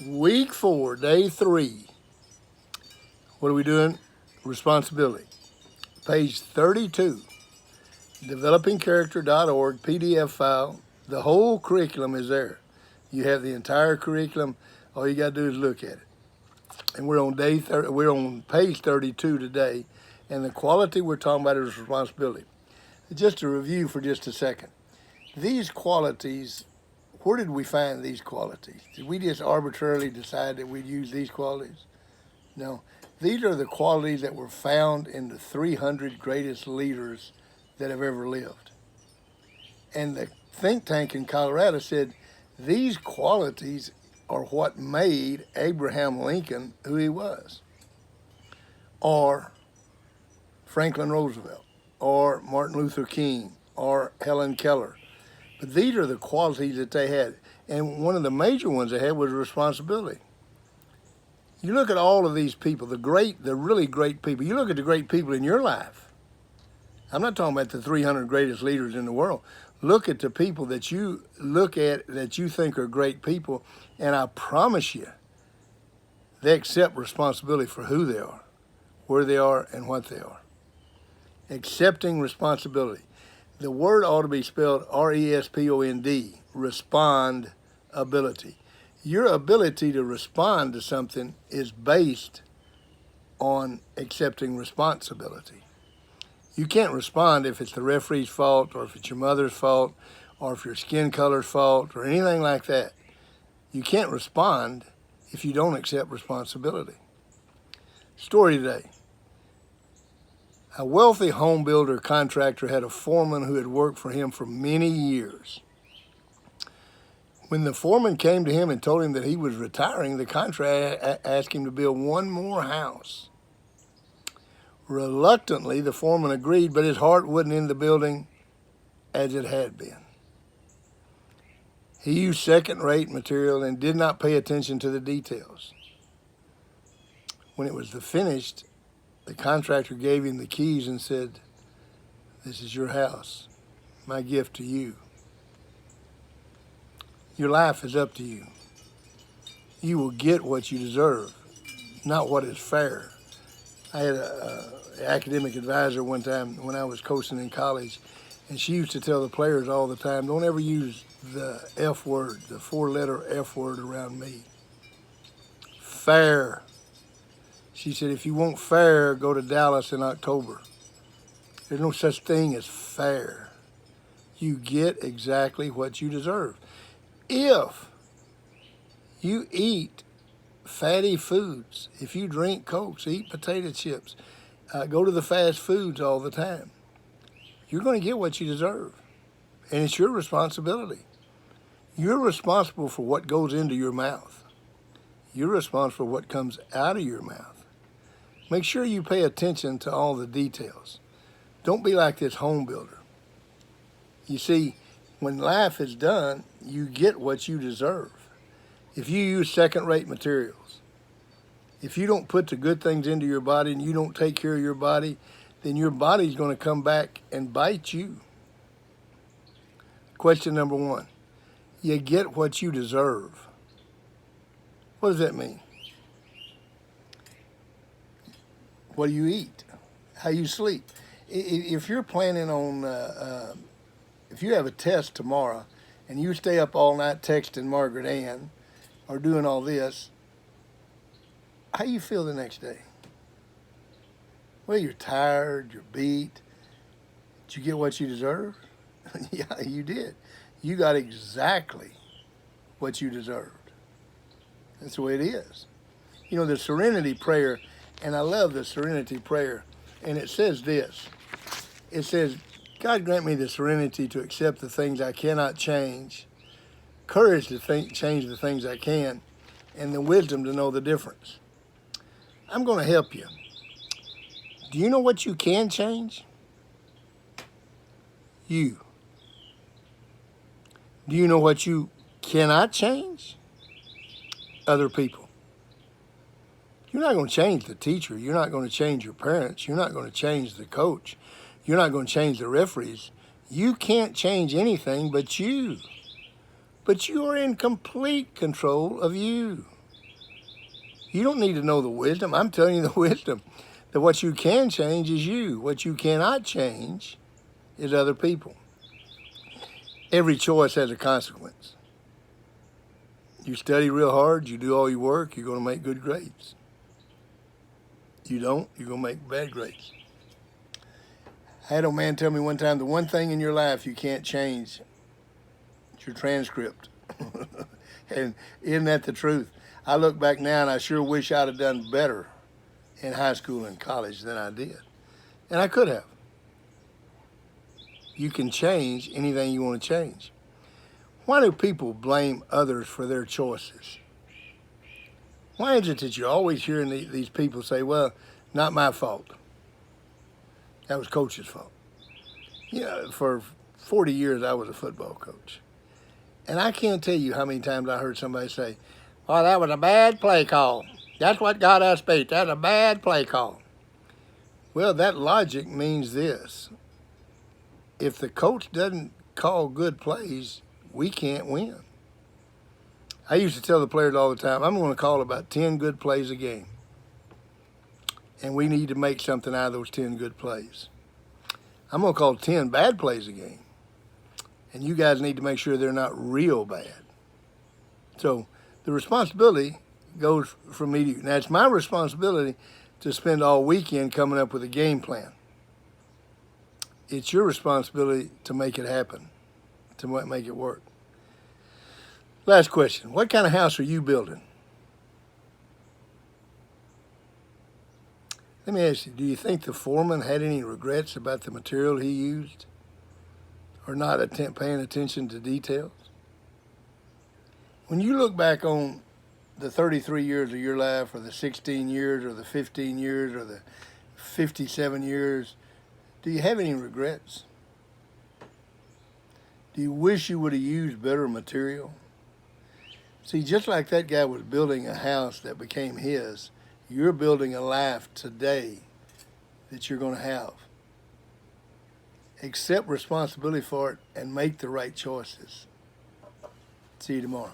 Week 4, day 3. What are we doing? Responsibility. Page 32, developingcharacter.org, PDF file. The whole curriculum is there. You have the entire curriculum. All you got to do is look at it. And we're on we're on page 32 today, and the quality we're talking about is responsibility. Just a review for just a second. These qualities, where did we find these qualities? Did we just arbitrarily decide that we'd use these qualities? No. These are the qualities that were found in the 300 greatest leaders that have ever lived. And the think tank in Colorado said these qualities are what made Abraham Lincoln who he was, or Franklin Roosevelt, or Martin Luther King, or Helen Keller. But these are the qualities that they had. And one of the major ones they had was responsibility. You look at all of these people, the really great people. You look at the great people in your life. I'm not talking about the 300 greatest leaders in the world. Look at the people that you look at that you think are great people, and I promise you, they accept responsibility for who they are, where they are, and what they are. Accepting responsibility. The word ought to be spelled R-E-S-P-O-N-D, respond ability. Your ability to respond to something is based on accepting responsibility. You can't respond if it's the referee's fault, or if it's your mother's fault, or if your skin color's fault, or anything like that. You can't respond if you don't accept responsibility. Story today. A wealthy home builder contractor had a foreman who had worked for him for many years. When the foreman came to him and told him that he was retiring, the contractor asked him to build one more house. Reluctantly, the foreman agreed, but his heart wasn't in the building as it had been. He used second-rate material and did not pay attention to the details. When it was finished, the contractor gave him the keys and said, "This is your house, my gift to you. Your life is up to you. You will get what you deserve, not what is fair." I had an academic advisor one time when I was coaching in college, and she used to tell the players all the time, don't ever use the F word, the 4-letter F word around me. Fair. She said, if you want fair, go to Dallas in October. There's no such thing as fair. You get exactly what you deserve. If you eat fatty foods, if you drink Cokes, eat potato chips, go to the fast foods all the time, you're going to get what you deserve. And it's your responsibility. You're responsible for what goes into your mouth. You're responsible for what comes out of your mouth. Make sure you pay attention to all the details. Don't be like this home builder. You see, when life is done, you get what you deserve. If you use second-rate materials, if you don't put the good things into your body and you don't take care of your body, then your body's going to come back and bite you. Question number 1. You get what you deserve. What does that mean? What do you eat? How you sleep? If you're planning on, if you have a test tomorrow and you stay up all night texting Margaret Ann or doing all this, how you feel the next day? Well, you're tired, you're beat. Did you get what you deserve? Yeah, you did. You got exactly what you deserved. That's the way it is. You know, the serenity prayer, and I love the serenity prayer, and it says this. It says, God grant me the serenity to accept the things I cannot change, courage to change the things I can, and the wisdom to know the difference. I'm going to help you. Do you know what you can change? You. Do you know what you cannot change? Other people. You're not going to change the teacher. You're not going to change your parents. You're not going to change the coach. You're not going to change the referees. You can't change anything but you. But you are in complete control of you. You don't need to know the wisdom. I'm telling you the wisdom. That what you can change is you. What you cannot change is other people. Every choice has a consequence. You study real hard, you do all your work, you're going to make good grades. You don't, you're going to make bad grades. I had a man tell me one time, the one thing in your life you can't change is your transcript. And isn't that the truth? I look back now and I sure wish I'd have done better in high school and college than I did. And I could have. You can change anything you want to change. Why do people blame others for their choices? Why is it that you're always hearing these people say, well, not my fault. That was coach's fault. You know, for 40 years I was a football coach. And I can't tell you how many times I heard somebody say, oh, that was a bad play call. That's what got us beat. That's a bad play call. Well, that logic means this. If the coach doesn't call good plays, we can't win. I used to tell the players all the time, I'm going to call about 10 good plays a game. And we need to make something out of those 10 good plays. I'm going to call 10 bad plays a game. And you guys need to make sure they're not real bad. So the responsibility goes from me to you. Now, it's my responsibility to spend all weekend coming up with a game plan. It's your responsibility to make it happen, to make it work. Last question. What kind of house are you building? Let me ask you, do you think the foreman had any regrets about the material he used or not paying attention to details? When you look back on the 33 years of your life or the 16 years or the 15 years or the 57 years, do you have any regrets? Do you wish you would have used better material? See, just like that guy was building a house that became his, you're building a life today that you're going to have. Accept responsibility for it and make the right choices. See you tomorrow.